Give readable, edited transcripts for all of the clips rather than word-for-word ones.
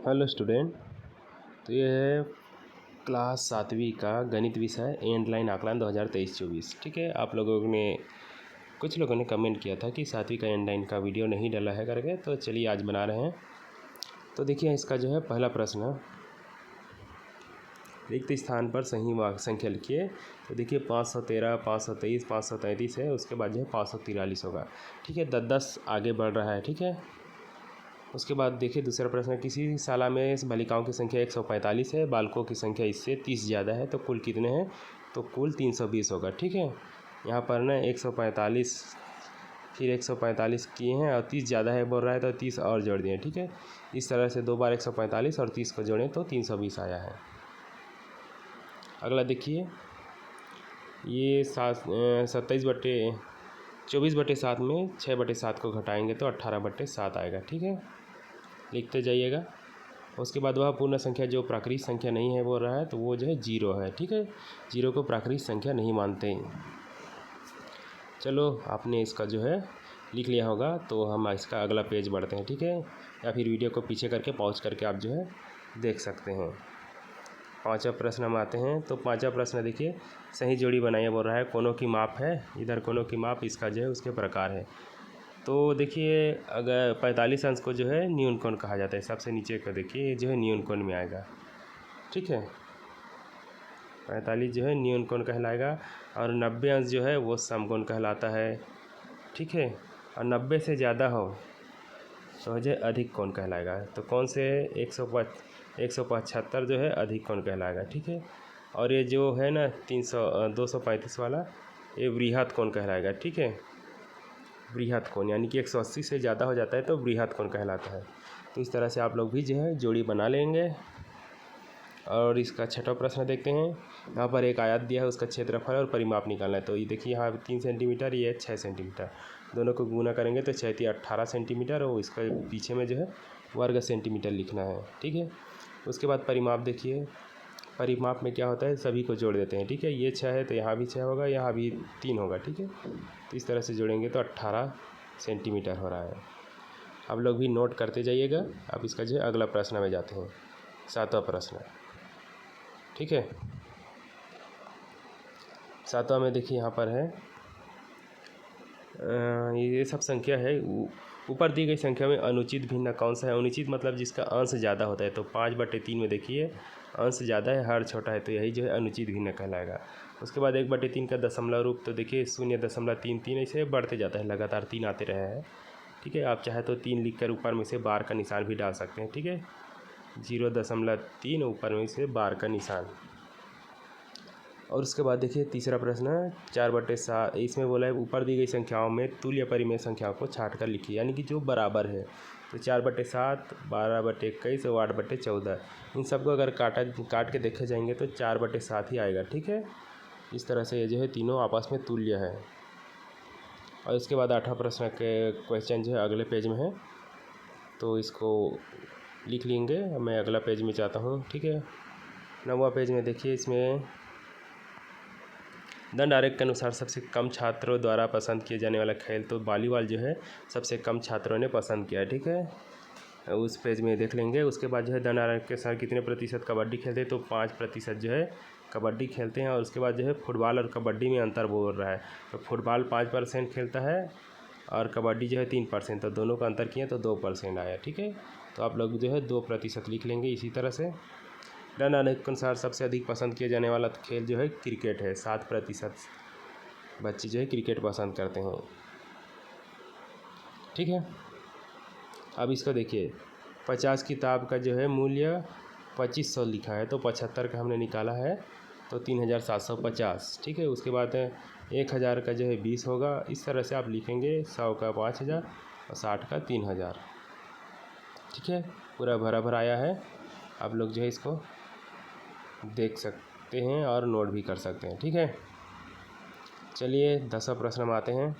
Hello student. तो ये है क्लास 7वीं का गणित विषय एंड लाइन आकलन 2023-24। ठीक है, आप लोगों ने कुछ लोगों ने कमेंट किया था कि 7वीं का एंड लाइन का वीडियो नहीं डाला है करके, तो चलिए आज बना रहे हैं। तो देखिए इसका जो है पहला प्रश्न, रिक्त स्थान पर सही संख्या लिखिए। तो देखिए 513, 523, 533 है, उसके बाद जो है 543 होगा। ठीक है, 10-10 आगे बढ़ रहा है। ठीक है, उसके बाद देखिए दूसरा प्रश्न, किसी शाला में बालिकाओं की संख्या 145 है, बालकों की संख्या इससे 30 ज़्यादा है, तो कुल कितने हैं? तो कुल 320 होगा। ठीक है, यहाँ पर ना 145 फिर 145 किए हैं और 30 ज़्यादा है बोल रहा है, तो 30 और जोड़ दिए। ठीक है, इस तरह से 2 बार 145 और 30 को जोड़ें तो 320 आया है। अगला देखिए, ये 24/7 में 6/7 को घटाएंगे तो 18/7 आएगा। ठीक है, लिखते जाइएगा। उसके बाद वह पूर्ण संख्या जो प्राकृतिक संख्या नहीं है बोल रहा है, तो वो जो है 0 है। ठीक है, 0 को प्राकृतिक संख्या नहीं मानते। चलो, आपने इसका जो है लिख लिया होगा, तो हम इसका अगला पेज बढ़ते हैं। ठीक है, या फिर वीडियो को पीछे करके पॉज करके आप जो है देख सकते हैं। पांचवा प्रश्न हम आते हैं। तो पांचवा प्रश्न देखिए, सही जोड़ी बनाइए बोल रहा है। कोनों की माप है, इधर कोनों की माप, इसका जो है उसके प्रकार है। तो देखिए, अगर 45 अंश को जो है न्यून कोण कहा जाता है। सबसे नीचे का देखिए, ये जो है न्यून कोण में आएगा। ठीक है, 45 जो है न्यून कोण कहलाएगा, और 90 अंश जो है वो समकोण कहलाता है। ठीक है, और 90 से ज़्यादा हो तो जो है अधिक कोण कहलाएगा। तो कौन से 175 जो है अधिक कोण कहलाएगा। ठीक है, और ये जो है ना 235 वाला, ये वृहत कोण कहलाएगा। ठीक है, वृहत कोण यानी कि 180 से ज़्यादा हो जाता है तो वृहत कोण कहलाता है। तो इस तरह से आप लोग भी जो है जोड़ी बना लेंगे। और इसका छठा प्रश्न देखते हैं। यहाँ पर एक आयत दिया है, उसका क्षेत्रफल और परिमाप निकालना है। तो ये देखिए, यहाँ 3 सेंटीमीटर, ये 6 सेंटीमीटर, दोनों को गुना करेंगे तो 6 × 18 सेंटीमीटर, और इसका पीछे में जो है वर्ग सेंटीमीटर लिखना है। ठीक है, उसके बाद परिमाप देखिए, परिमाप में क्या होता है, सभी को जोड़ देते हैं। ठीक है, ये 6 है तो यहाँ भी 6 होगा, यहाँ भी 3 होगा। ठीक है, तो इस तरह से जोड़ेंगे तो 18 सेंटीमीटर हो रहा है। आप लोग भी नोट करते जाइएगा। अब इसका जो है अगला प्रश्न में जाते हैं, 7वां प्रश्न। ठीक है, 7वां में देखिए यहाँ पर है, ये सब संख्या है। ऊपर दी गई संख्या में अनुचित भिन्न कौन सा है? अनुचित मतलब जिसका अंश ज़्यादा होता है। तो 5/3 में देखिए अंश ज़्यादा है, हर छोटा है, तो यही जो है अनुचित भिन्न कहलाएगा। उसके बाद 1/3 का दशमलव रूप, तो देखिए 0.33 ऐसे बढ़ते जाता है, लगातार 3 आते रहे हैं। ठीक है, आप चाहे तो 3 लिख कर ऊपर में से बार का निशान भी डाल सकते हैं। ठीक है, 0.3 ऊपर में से बार का निशान। और उसके बाद देखिए तीसरा प्रश्न, 4/7, इसमें बोला है ऊपर दी गई संख्याओं में तुल्य परिमेय संख्याओं को छाट कर लिखिए, यानी कि जो बराबर है। तो 4/7, 12/21 और 8/14, इन सबको अगर काट के देखे जाएंगे तो 4/7 ही आएगा। ठीक है, इस तरह से ये जो है तीनों आपस में तुल्य है। और इसके बाद 8वां प्रश्न के क्वेश्चन जो है अगले पेज में है, तो इसको लिख लेंगे। मैं अगला पेज में चाहता हूँ। ठीक है, 9वां पेज में देखिए, इसमें दंड आरेख के अनुसार सबसे कम छात्रों द्वारा पसंद किए जाने वाला खेल, तो वॉलीबॉल जो है सबसे कम छात्रों ने पसंद किया है। ठीक है, उस पेज में देख लेंगे। उसके बाद जो है दंड आरेख के अनुसार कितने प्रतिशत कबड्डी खेलते हैं, तो 5% जो है कबड्डी खेलते हैं। और उसके बाद जो है फुटबॉल और कबड्डी में अंतर बोल रहा है, तो फुटबॉल 5% खेलता है और कबड्डी जो है 3%, तो दोनों का अंतर किए तो 2% आया। ठीक है, तो आप लोग जो है 2% लिख लेंगे। इसी तरह से दंड आरेख के अनुसार सबसे अधिक पसंद किया जाने वाला खेल जो है क्रिकेट है, 7% बच्चे जो है क्रिकेट पसंद करते हैं। ठीक है, अब इसको देखिए, 50 किताब का जो है मूल्य 2500 लिखा है, तो 75 का हमने निकाला है, तो 3750। ठीक है, उसके बाद 1000 का जो है 20 होगा। इस तरह से आप लिखेंगे, 100 का 5000 और 60 का 3000। ठीक है, पूरा भरा भरा आया है। आप लोग जो है इसको देख सकते हैं और नोट भी कर सकते हैं। ठीक है, चलिए 10वां प्रश्न में आते हैं।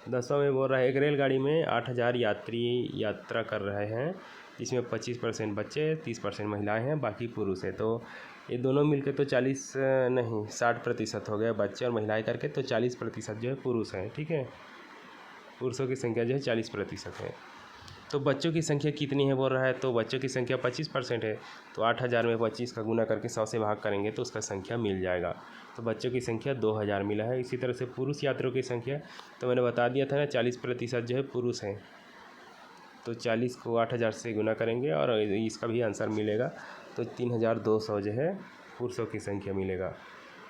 10वां में बोल रहा है, एक रेलगाड़ी में 8000 यात्री यात्रा कर रहे हैं, जिसमें 25% बच्चे, 30% महिलाएं हैं, बाकी पुरुष है। तो ये दोनों मिलकर तो 60% हो गया, बच्चे और महिलाएं करके, तो 40% जो है पुरुष हैं। ठीक है, पुरुषों की संख्या जो है 40% है। तो बच्चों की संख्या कितनी है बोल रहा है, तो बच्चों की संख्या 25% है, तो 8000 में 25 का गुना करके 100 से भाग करेंगे तो उसका संख्या मिल जाएगा। तो बच्चों की संख्या 2000 मिला है। इसी तरह से पुरुष यात्रियों की संख्या तो मैंने बता दिया था ना, 40% जो है पुरुष हैं, तो 40 को 8000 से गुना करेंगे और इसका भी आंसर मिलेगा, तो 3200 जो है पुरुषों की संख्या मिलेगा।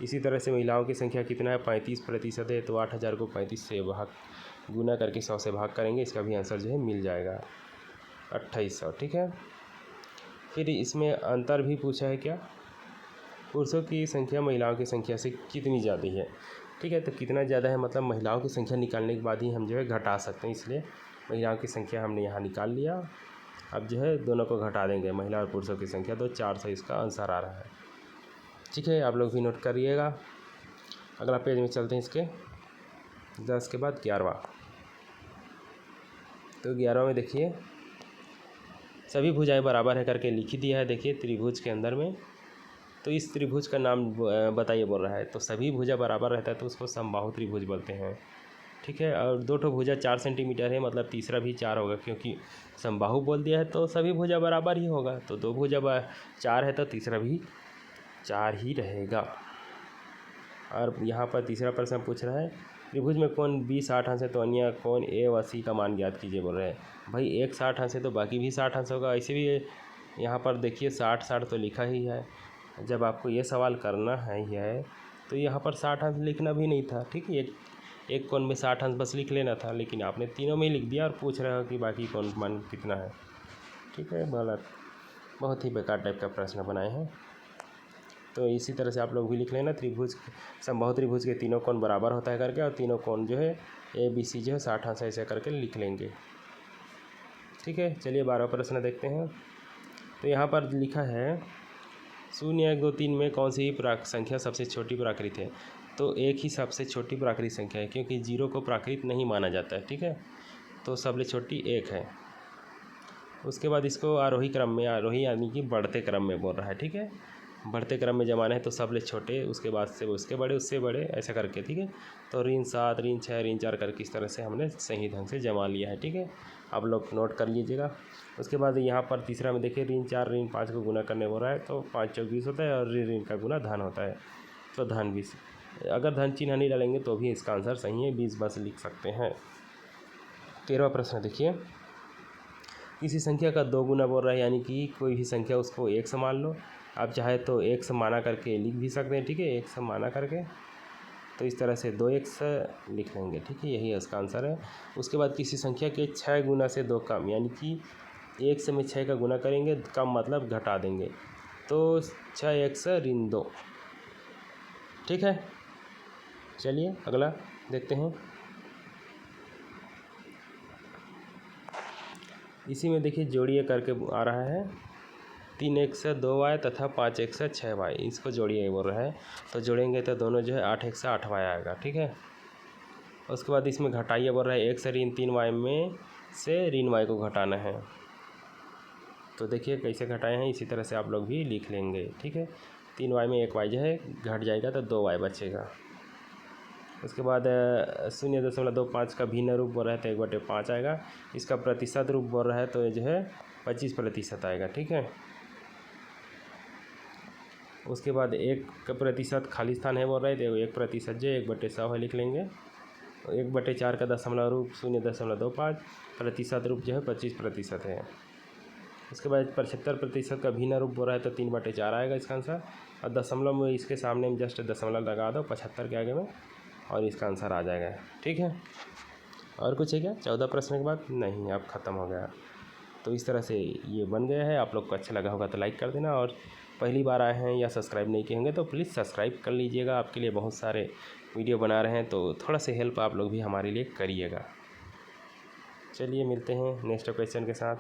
इसी तरह से महिलाओं की संख्या कितना है, 35% है, तो 8000 को 35 से गुना करके 100 से भाग करेंगे, इसका भी आंसर जो है मिल जाएगा 2800। ठीक है, फिर इसमें अंतर भी पूछा है क्या, पुरुषों की संख्या महिलाओं की संख्या से कितनी ज़्यादा है। ठीक है, तो कितना ज़्यादा है मतलब महिलाओं की संख्या निकालने के बाद ही हम जो है घटा सकते हैं, इसलिए महिलाओं की संख्या हमने यहाँ निकाल लिया। अब जो है दोनों को घटा देंगे, महिला और पुरुषों की संख्या, तो 400 इसका आंसर आ रहा है। ठीक है, आप लोग भी नोट करिएगा। अगला पेज में चलते हैं इसके 10 के बाद 11वां। तो 11वां में देखिए सभी भुजाएं बराबर है करके लिख दिया है। देखिए त्रिभुज के अंदर में, तो इस त्रिभुज का नाम बताइए बोल रहा है। तो सभी भुजा बराबर रहता है तो उसको समबाहु त्रिभुज बोलते हैं। ठीक है, और दो ठो भुजा 4 सेंटीमीटर है, मतलब तीसरा भी 4 होगा, क्योंकि समबाहु बोल दिया है तो सभी भुजा बराबर ही होगा। तो दो भुजा 4 है तो तीसरा भी 4 ही रहेगा। और यहाँ पर तीसरा प्रश्न पूछ रहा है, त्रिभुज में कौन बी 60 अंश है, तो अन्य कौन ए व सी का मान ज्ञात कीजिए बोल रहे हैं। भाई एक 60 अंश है तो बाकी भी 60 अंश होगा। ऐसे भी यहाँ पर देखिए 60 तो लिखा ही है। जब आपको ये सवाल करना है तो यहाँ पर 60 अंश लिखना भी नहीं था। ठीक है, एक कौन में 60 अंश बस लिख लेना था, लेकिन आपने तीनों में लिख दिया और पूछ रहे हो कि बाकी कौन मान कितना है। ठीक है, बहुत ही बेकार टाइप का प्रश्न बनाए हैं। तो इसी तरह से आप लोग भी लिख लेना, त्रिभुज समबाहु त्रिभुज के तीनों कोण बराबर होता है करके, और तीनों कोण जो है ए बी सी जो है 60 अंश ऐसे करके लिख लेंगे। ठीक है, चलिए 12वां प्रश्न देखते हैं। तो यहाँ पर लिखा है 0, 1, 2, 3 में कौन सी संख्या सबसे छोटी प्राकृत है। तो एक ही सबसे छोटी प्राकृत संख्या है, क्योंकि 0 को प्राकृत नहीं माना जाता है। ठीक है, तो सबसे छोटी 1 है। उसके बाद इसको आरोही क्रम में, आरोही यानी कि बढ़ते क्रम में बोल रहा है। ठीक है, बढ़ते क्रम में जमाना है तो सबले छोटे, उसके बाद से उसके बड़े, उससे बड़े, ऐसा करके। ठीक है, तो ऋण 7, ऋण 6, ऋण 4 करके इस तरह से हमने सही ढंग से जमा लिया है। ठीक है, आप लोग नोट कर लीजिएगा। उसके बाद यहाँ पर तीसरा में देखिए ऋण 4 ऋण 5 को गुना करने हो रहा है, तो 5 चौक 20 होता है, और ऋण का गुना धन होता है, तो धन 20। अगर धन चिन्ह नहीं डालेंगे तो भी इसका आंसर सही है, 20 बस लिख सकते हैं। 13वां प्रश्न देखिए, किसी संख्या का 2 गुना बोल रहा है, यानी कि कोई भी संख्या उसको 1 से मान लो। आप चाहे तो 1 से माना करके लिख भी सकते हैं। ठीक है, 1 से माना करके, तो इस तरह से 2x लिख लेंगे। ठीक है, यही इसका आंसर है। उसके बाद किसी संख्या के 6 गुना से 2 कम, यानी कि 1 से में 6 का गुना करेंगे, कम मतलब घटा देंगे, तो 6x ऋण 2। ठीक है, चलिए अगला देखते हैं। इसी में देखिए जोड़िए करके आ रहा है, 3x 2y तथा 5x 6y, इसको जोड़िए बोल रहा है। तो जोड़ेंगे तो दोनों जो है 8x 8y आएगा। ठीक है, उसके बाद इसमें घटाइए बोल रहा है, 1 से ऋण 3y में से ऋण y को घटाना है। तो देखिए कैसे घटाए हैं, इसी तरह से आप लोग भी लिख लेंगे। ठीक है, 3y में 1y जो है घट जाएगा तो 2y बचेगा। उसके बाद 0.25 का भिन्न रूप बोल रहा है तो 1/5 आएगा। इसका प्रतिशत रूप बोल रहा है तो जो है 25% आएगा। ठीक है, उसके बाद 1% खाली स्थान है बोल रहा है, तो 1% जो 1/100 है लिख लेंगे। 1/4 का दशमलव रूप 0.25, प्रतिशत रूप जो है 25% है। उसके बाद 75% का भिन्न रूप बोल रहा है तो 3/4 आएगा इसका आंसर, और दशमलव में इसके सामने में जस्ट दशमलव लगा दो 75 के आगे में, और इसका आंसर आ जाएगा। ठीक है, और कुछ है क्या 14 प्रश्न के बाद? नहीं, अब ख़त्म हो गया। तो इस तरह से ये बन गया है। आप लोग को अच्छा लगा होगा तो लाइक कर देना, और पहली बार आए हैं या सब्सक्राइब नहीं किए होंगे तो प्लीज़ सब्सक्राइब कर लीजिएगा। आपके लिए बहुत सारे वीडियो बना रहे हैं, तो थोड़ा सा हेल्प आप लोग भी हमारे लिए करिएगा। चलिए मिलते हैं नेक्स्ट क्वेश्चन के साथ।